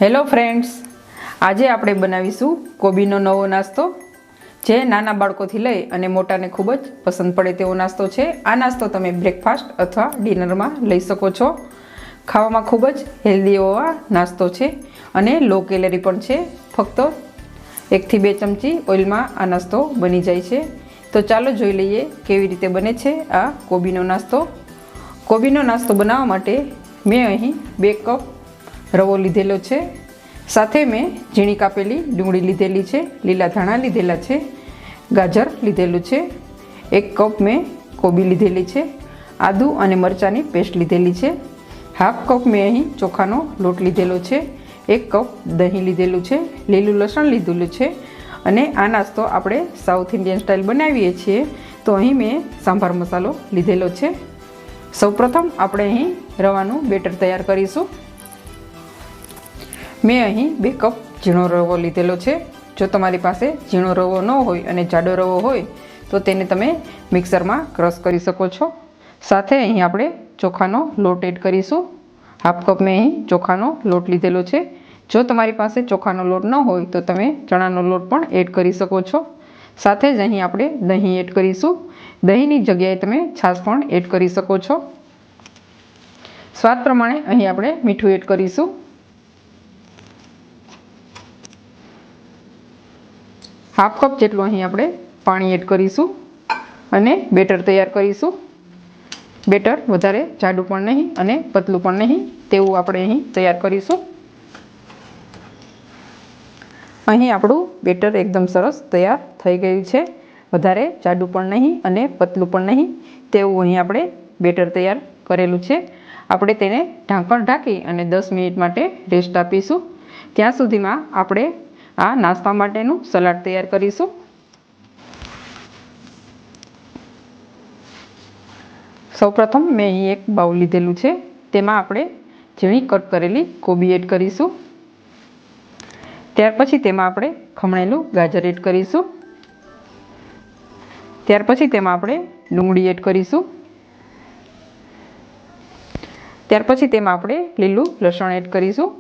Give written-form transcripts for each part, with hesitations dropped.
Hello friends, આજે આપણે બનાવીશું કોબીનો નવો નાસ્તો, જે નાના બાળકોથી લઈ અને મોટાને ખૂબ જ પસંદ પડે તેવો નાસ્તો છે. આ નાસ્તો તમે બ્રેકફાસ્ટ અથવા ડિનરમાં લઈ શકો છો. ખાવામાં ખૂબ જ હેલ્ધી એવો આ નાસ્તો છે અને લો કેલરી પણ છે. ફક્ત 1 થી 2 ચમચી ઓઇલમાં આ નાસ્તો બની જાય છે. તો ચાલો જોઈ લઈએ કેવી રીતે બને છે આ કોબીનો નાસ્તો. કોબીનો નાસ્તો બનાવવા માટે મેં અહીં 2 કપ રવો લીધેલો છે. સાથે મેં ઝીણી કાપેલી ડુંગળી લીધેલી છે, લીલા ધાણા લીધેલા છે, ગાજર લીધેલું છે, 1 કપ મેં કોબી લીધેલી છે, આદુ અને મરચાંની પેસ્ટ લીધેલી છે, હાફ કપ મેં અહીં ચોખાનો લોટ લીધેલો છે, 1 કપ દહીં લીધેલું છે, લીલું લસણ લીધેલું છે. અને આ નાસ્તો આપણે સાઉથ ઇન્ડિયન સ્ટાઇલ બનાવીએ છીએ, તો અહીં મેં સાંભાર મસાલો લીધેલો છે. સૌપ્રથમ આપણે અહીં રવાનું બેટર તૈયાર કરીશું. મેં અહીં 2 કપ ઝીણો રવો લીધેલો છે. જો તમારી પાસે ઝીણો રવો ન હોય અને જાડો રવો હોય તો તેને તમે મિક્સરમાં ક્રશ કરી શકો છો. સાથે અહીં આપણે ચોખાનો લોટ એડ કરીશું. હાફ કપ મેં અહીં ચોખાનો લોટ લીધેલો છે. જો તમારી પાસે ચોખાનો લોટ ન હોય તો તમે ચણાનો લોટ પણ એડ કરી શકો છો. સાથે જ અહીં આપણે દહીં એડ કરીશું. દહીંની જગ્યાએ તમે છાશ પણ એડ કરી શકો છો. સ્વાદ પ્રમાણે અહીં આપણે મીઠું એડ કરીશું. હાફ કપ જેટલું અહીં આપણે પાણી એડ કરીશું અને બેટર તૈયાર કરીશું. બેટર વધારે જાડું પણ નહીં અને પતલું પણ નહીં તેવું આપણે અહીં તૈયાર કરીશું. અહીં આપણું બેટર એકદમ સરસ તૈયાર થઈ ગયું છે. વધારે જાડું પણ નહીં અને પતલું પણ નહીં તેવું અહીં આપણે બેટર તૈયાર કરેલું છે. આપણે તેને ઢાંકણ ઢાંકી અને 10 મિનિટ માટે રેસ્ટ આપીશું. ત્યાં સુધીમાં આપણે આ નાસ્તા માટેનું સલાડ તૈયાર કરીશું. સૌપ્રથમ મેં અહીં એક બાઉલ લીધેલું છે. તેમાં આપણે ઝીણી કટ કરેલી કોબી એડ કરીશું. ત્યાર પછી તેમાં આપણે ખમણેલું ગાજર એડ કરીશું. ત્યાર પછી તેમાં આપણે ડુંગળી એડ કરીશું. ત્યાર પછી તેમાં આપણે લીલું લસણ એડ કરીશું.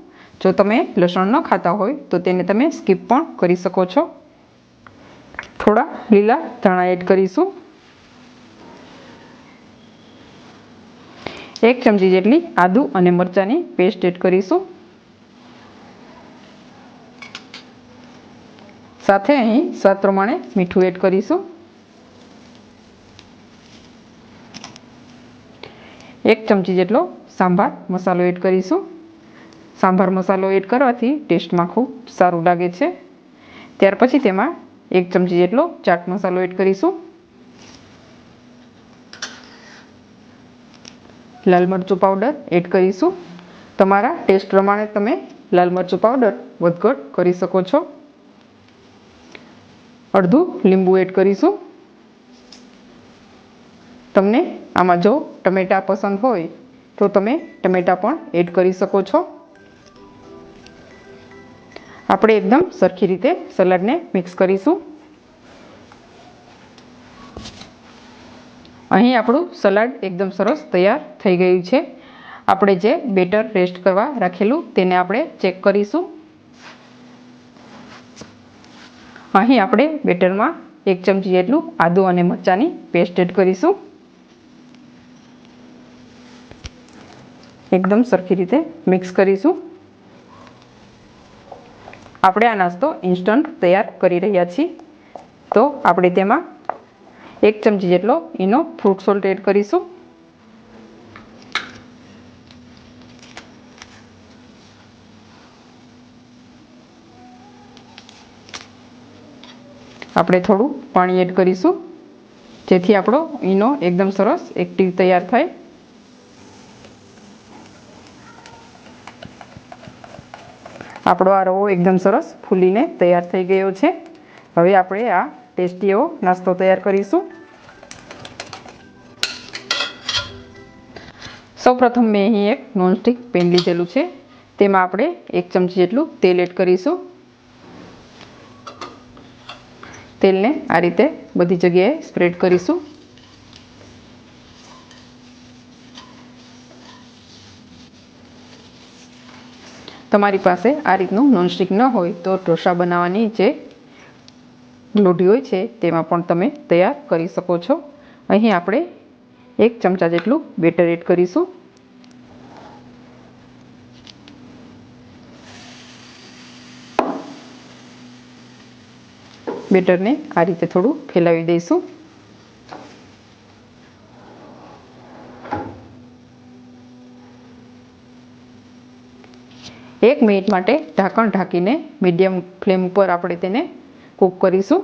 જો તમે લસણ ન ખાતા હોય તો તેને તમે સ્કીપ પણ કરી શકો છો. થોડા લીલા ધાણા એડ કરીશું. 1 ચમચી જેટલી આદુ અને મરચાંની પેસ્ટ એડ કરીશું. સાથે અહીં સ્વાદ પ્રમાણે મીઠું એડ કરીશું. 1 ચમચી જેટલો સાંભાર મસાલો એડ કરીશું. સાંભાર મસાલો એડ કરવાથી ટેસ્ટમાં ખૂબ સારું લાગે છે. ત્યાર પછી તેમાં 1 ચમચી જેટલો ચાટ મસાલો એડ કરીશું. લાલ મરચું પાવડર એડ કરીશું. તમારા ટેસ્ટ પ્રમાણે તમે લાલ મરચું પાવડર વધઘટ કરી શકો છો. અડધું લીંબુ એડ કરીશું. તમને આમાં જો ટમેટાં પસંદ હોય તો તમે ટમેટાં પણ એડ કરી શકો છો. આપણે એકદમ સરખી રીતે સલાડને મિક્સ કરીશું. અહીં આપણું સલાડ એકદમ સરસ તૈયાર થઈ ગયું છે. આપણે જે બેટર રેસ્ટ કરવા રાખેલું તેને આપણે ચેક કરીશું. અહીં આપણે બેટરમાં 1 ચમચી જેટલું આદુ અને મરચાંની પેસ્ટ એડ કરીશું. એકદમ સરખી રીતે મિક્સ કરીશું. આપણે આ નાસ્તો ઇન્સ્ટન્ટ તૈયાર કરી રહ્યા છીએ, તો આપણે તેમાં 1 ચમચી જેટલો ઈનો ફ્રૂટ સોલ્ટ એડ કરીશું. આપણે થોડું પાણી એડ કરીશું જેથી આપણો ઈનો એકદમ સરસ એક્ટિવ તૈયાર થાય. આપણો આ રવો એકદમ સરસ ફૂલીને તૈયાર થઈ ગયો છે. હવે આપણે આ ટેસ્ટી એવો નાસ્તો તૈયાર કરીશું. સૌપ્રથમ મેં અહીં એક નોનસ્ટિક પેન લીધેલું છે. તેમાં આપણે 1 ચમચી જેટલું તેલ એડ કરીશું. તેલને આ રીતે બધી જગ્યાએ સ્પ્રેડ કરીશું. તમારી પાસે આ રીતનું નોનસ્ટિક ન હોય તો ઢોસા બનાવવાની જે લોઢી હોય છે તેમાં પણ તમે તૈયાર કરી શકો છો. અહીં આપણે 1 ચમચા જેટલું બેટર એડ કરીશું. બેટરને આ રીતે થોડું ફેલાવી દઈશું. એક મિનિટ માટે ઢાંકણ ઢાંકીને મીડિયમ ફ્લેમ ઉપર આપણે તેને કૂક કરીશું.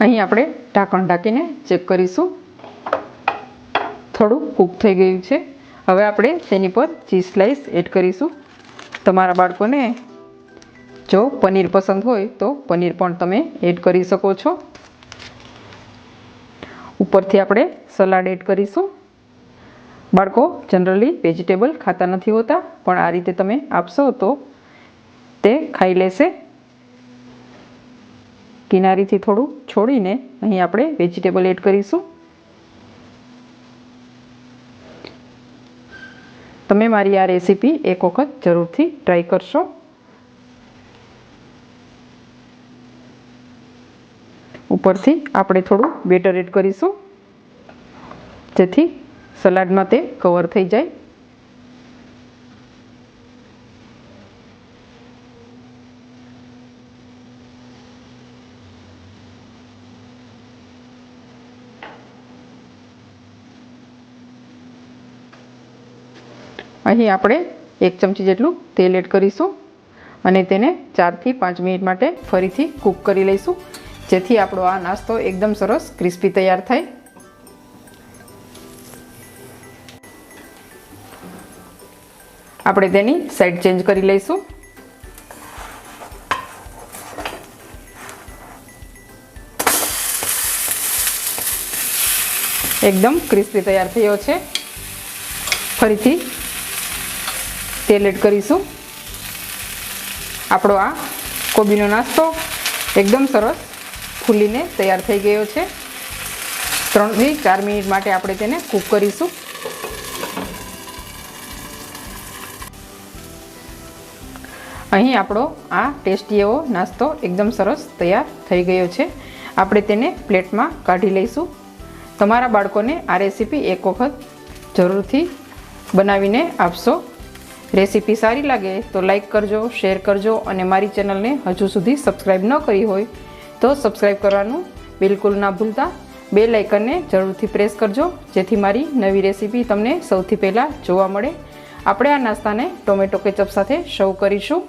અહીં આપણે ઢાંકણ ઢાંકીને ચેક કરીશું. થોડું કૂક થઈ ગયું છે. હવે આપણે તેની પર ચીઝ સ્લાઈસ એડ કરીશું. તમારા બાળકોને જો પનીર પસંદ હોય તો પનીર પણ તમે એડ કરી શકો છો. ઉપરથી આપણે સલાડ એડ કરીશું. બાળકો જનરલી વેજીટેબલ ખાતા નથી હોતા, પણ આ રીતે તમે આપશો તો તે ખાઈ લેશે. કિનારીથી થોડું છોડીને અહીં આપણે વેજીટેબલ એડ કરીશું. તમે મારી આ રેસીપી એક વખત જરૂરથી ટ્રાય કરશો. ઉપરથી આપણે થોડું બેટર એડ કરીશું, જેથી સલાડમાં તે કવર થઈ જાય. અહીં આપણે 1 ચમચી જેટલું તેલ એડ કરીશું અને તેને 4 થી 5 મિનિટ માટે ફરીથી કૂક કરી લઈશું, જેથી આપણો આ નાસ્તો એકદમ સરસ ક્રિસ્પી તૈયાર થાય. આપણે તેની સાઈડ ચેન્જ કરી લઈશું. એકદમ ક્રિસ્પી તૈયાર થયો છે. ફરીથી તેલ એડ કરીશું. આપણો આ કોબીનો નાસ્તો એકદમ સરસ ફૂલીને તૈયાર થઈ ગયો છે. 3 થી 4 મિનિટ માટે આપણે તેને કૂક કરીશું. અહીં આપણો આ ટેસ્ટી એવો નાસ્તો એકદમ સરસ તૈયાર થઈ ગયો છે. આપણે તેને પ્લેટમાં કાઢી લઈશું. તમારા બાળકોને આ રેસીપી એક વખત જરૂરથી બનાવીને આપશો. રેસીપી સારી લાગે તો લાઈક કરજો, શેર કરજો અને મારી ચેનલને હજુ સુધી સબસ્ક્રાઈબ ન કરી હોય તો સબસ્ક્રાઈબ કરવાનું બિલકુલ ના ભૂલતા. બેલ આઇકનને જરૂરથી પ્રેસ કરજો, જેથી મારી નવી રેસીપી તમને સૌથી પહેલાં જોવા મળે. આપણે આ નાસ્તાને ટોમેટો કેચઅપ સાથે સર્વ કરીશું.